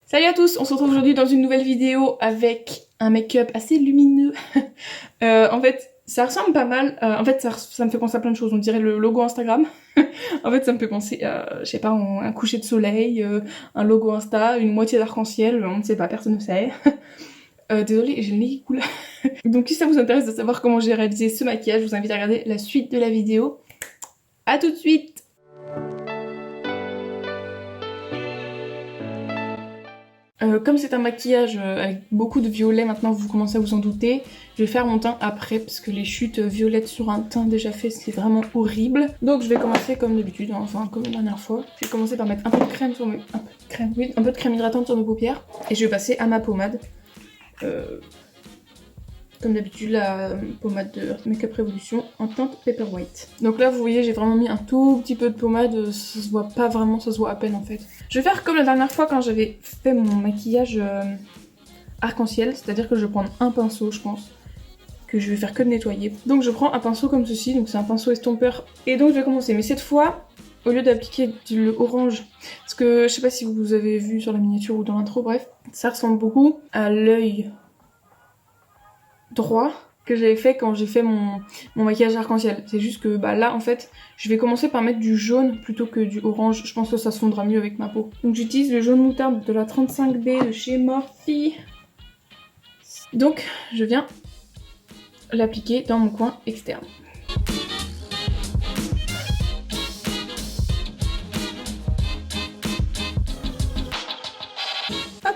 Salut à tous, on se retrouve aujourd'hui dans une nouvelle vidéo avec un make-up assez lumineux. En fait, ça ressemble pas mal, ça me fait penser à plein de choses, on dirait le logo Instagram. En fait, ça me fait penser à, je sais pas, un coucher de soleil, un logo Insta, une moitié d'arc-en-ciel, on ne sait pas, personne ne sait. Désolée, j'ai le nez qui coule. Donc si ça vous intéresse de savoir comment j'ai réalisé ce maquillage, je vous invite à regarder la suite de la vidéo. A tout de suite! Comme c'est un maquillage avec beaucoup de violet, maintenant vous commencez à vous en douter, je vais faire mon teint après parce que les chutes violettes sur un teint déjà fait c'est vraiment horrible. Donc je vais commencer comme d'habitude, enfin comme la dernière fois. Je vais commencer par mettre un peu de crème sur mes... un peu de crème hydratante sur mes paupières et je vais passer à ma pommade. Comme d'habitude la pommade de Make Up Revolution en teinte Paper White. Donc là vous voyez j'ai vraiment mis un tout petit peu de pommade, ça se voit pas vraiment, ça se voit à peine en fait. Je vais faire comme la dernière fois quand j'avais fait mon maquillage arc-en-ciel, c'est-à-dire que je vais prendre un pinceau je pense, que je vais faire que de nettoyer. Donc je prends un pinceau comme ceci, donc c'est un pinceau estompeur, et donc je vais commencer, mais cette fois, au lieu d'appliquer le orange, parce que je sais pas si vous avez vu sur la miniature ou dans l'intro, bref, ça ressemble beaucoup à l'œil droit que j'avais fait quand j'ai fait mon maquillage arc-en-ciel. C'est juste que bah là en fait je vais commencer par mettre du jaune plutôt que du orange, je pense que ça se fondra mieux avec ma peau. Donc j'utilise le jaune moutarde de la 35B de chez Morphe. Donc je viens l'appliquer dans mon coin externe.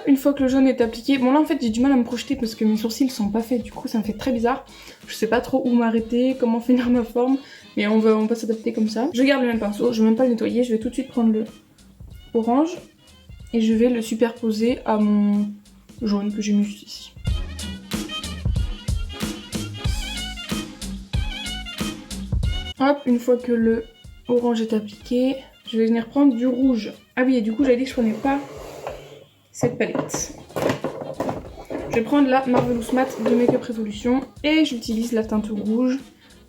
Une fois que le jaune est appliqué, bon là en fait j'ai du mal à me projeter parce que mes sourcils sont pas faits, du coup ça me fait très bizarre. Je sais pas trop où m'arrêter, comment finir ma forme, mais on va s'adapter comme ça. Je garde le même pinceau, je vais même pas le nettoyer, je vais tout de suite prendre le orange et je vais le superposer à mon jaune que j'ai mis juste ici. Hop, une fois que le orange est appliqué, je vais venir prendre du rouge. Ah oui, et du coup j'avais dit que je prenais pas cette palette. Je vais prendre la Marvelous Matte de Make Up Revolution et j'utilise la teinte rouge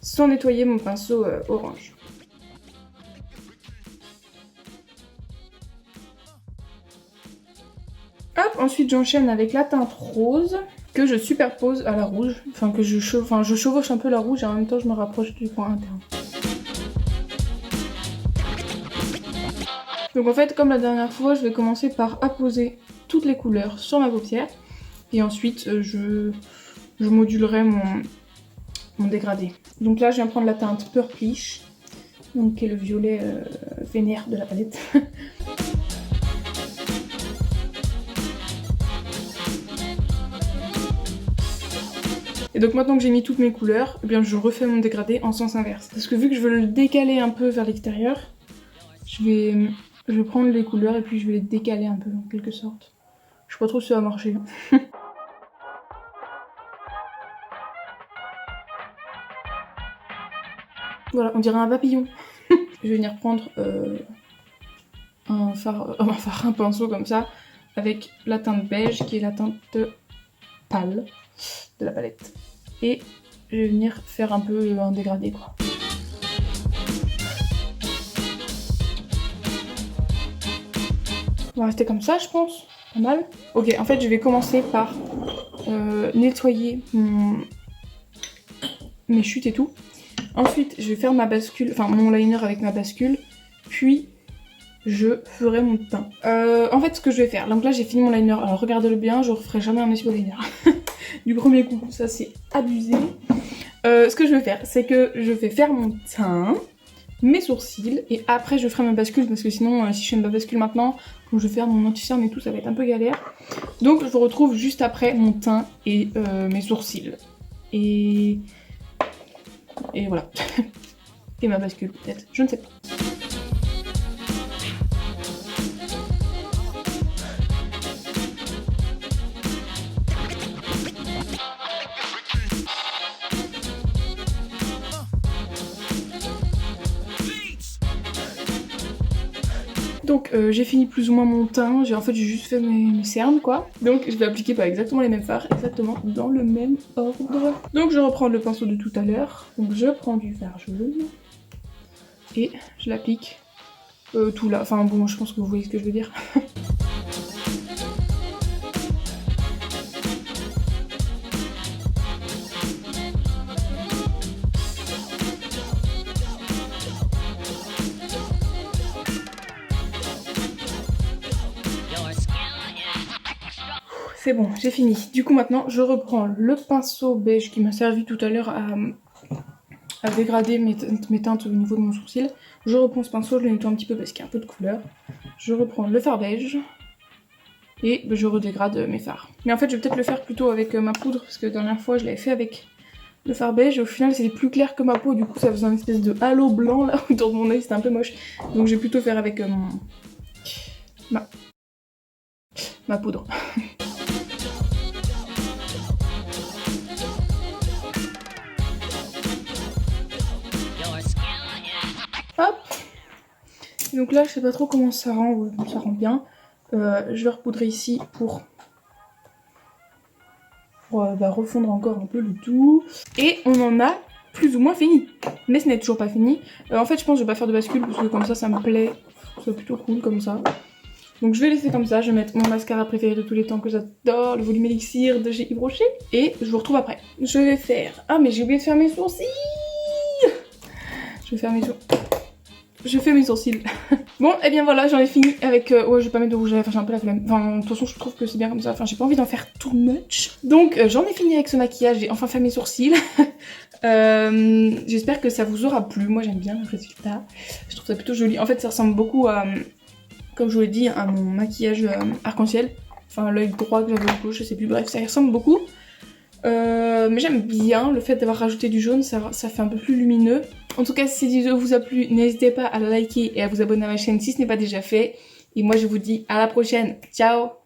sans nettoyer mon pinceau orange. Hop, ensuite j'enchaîne avec la teinte rose que je superpose à la rouge, enfin je chevauche un peu la rouge et en même temps je me rapproche du coin interne. Donc en fait comme la dernière fois je vais commencer par apposer toutes les couleurs sur ma paupière et ensuite je modulerai mon dégradé. Donc là je viens prendre la teinte Purplish, donc qui est le violet vénère de la palette. Et donc maintenant que j'ai mis toutes mes couleurs, eh bien je refais mon dégradé en sens inverse. Parce que vu que je veux le décaler un peu vers l'extérieur, je vais prendre les couleurs et puis je vais les décaler un peu en quelque sorte. Je sais pas trop si ça va marcher. Voilà, on dirait un papillon. Je vais venir prendre un pinceau comme ça, avec la teinte beige qui est la teinte pâle de la palette. Et je vais venir faire un peu un dégradé quoi. On va rester comme ça je pense, pas mal. Ok, en fait je vais commencer par nettoyer mes chutes et tout. Ensuite je vais faire ma bascule, enfin mon liner avec ma bascule, puis je ferai mon teint. En fait ce que je vais faire, donc là j'ai fini mon liner, alors regardez-le bien, je referai jamais un essuie liner du premier coup, ça c'est abusé. Ce que je vais faire, c'est que je vais faire mon teint, mes sourcils, et après je ferai ma bascule, parce que sinon si je fais ma bascule maintenant, quand je vais faire mon anti-cerne et tout, ça va être un peu galère. Donc je vous retrouve juste après mon teint et mes sourcils. Et voilà. Et ma bascule peut-être, je ne sais pas. Donc j'ai fini plus ou moins mon teint, j'ai juste fait mes cernes quoi. Donc je vais appliquer pas exactement les mêmes fards, exactement dans le même ordre. Donc je reprends le pinceau de tout à l'heure, donc je prends du fard jaune et je l'applique tout là, enfin bon je pense que vous voyez ce que je veux dire. c'est bon, j'ai fini. Du coup maintenant je reprends le pinceau beige qui m'a servi tout à l'heure à dégrader mes teintes au niveau de mon sourcil. Je reprends ce pinceau, je le nettoie un petit peu parce qu'il y a un peu de couleur. Je reprends le fard beige et je redégrade mes fards. Mais en fait je vais peut-être le faire plutôt avec ma poudre parce que la dernière fois je l'avais fait avec le fard beige et au final c'était plus clair que ma peau, du coup ça faisait une espèce de halo blanc là autour de mon œil, c'était un peu moche. Donc je vais plutôt faire avec ma poudre. Hop. Et donc là je sais pas trop comment ça rend, ouais, ça rend bien. Je vais repoudrer ici pour refondre encore un peu le tout. Et on en a plus ou moins fini. Mais ce n'est toujours pas fini. En fait je pense que je vais pas faire de bascule parce que comme ça me plaît. C'est plutôt cool comme ça. Donc je vais laisser comme ça, je vais mettre mon mascara préféré de tous les temps que j'adore, le volume élixir de chez Yves Rocher. Et je vous retrouve après. Je vais faire... Ah mais j'ai oublié de faire mes sourcils. Je vais faire mes sourcils. Je fais mes sourcils. Bon, et bien voilà, j'en ai fini avec... ouais, je vais pas mettre de rouge à lèvres, j'ai un peu la flemme. Enfin, de toute façon, je trouve que c'est bien comme ça. Enfin, j'ai pas envie d'en faire too much. Donc, j'en ai fini avec ce maquillage, j'ai enfin fait mes sourcils. J'espère que ça vous aura plu. Moi, j'aime bien le résultat. Je trouve ça plutôt joli. En fait, ça ressemble beaucoup à... Comme je vous l'ai dit, à mon maquillage arc-en-ciel. Enfin, l'œil droit que j'avais au gauche, je sais plus. Bref, ça y ressemble beaucoup. Mais j'aime bien le fait d'avoir rajouté du jaune, ça fait un peu plus lumineux. En tout cas, si cette vidéo vous a plu, n'hésitez pas à la liker et à vous abonner à ma chaîne si ce n'est pas déjà fait. Et moi, je vous dis à la prochaine. Ciao!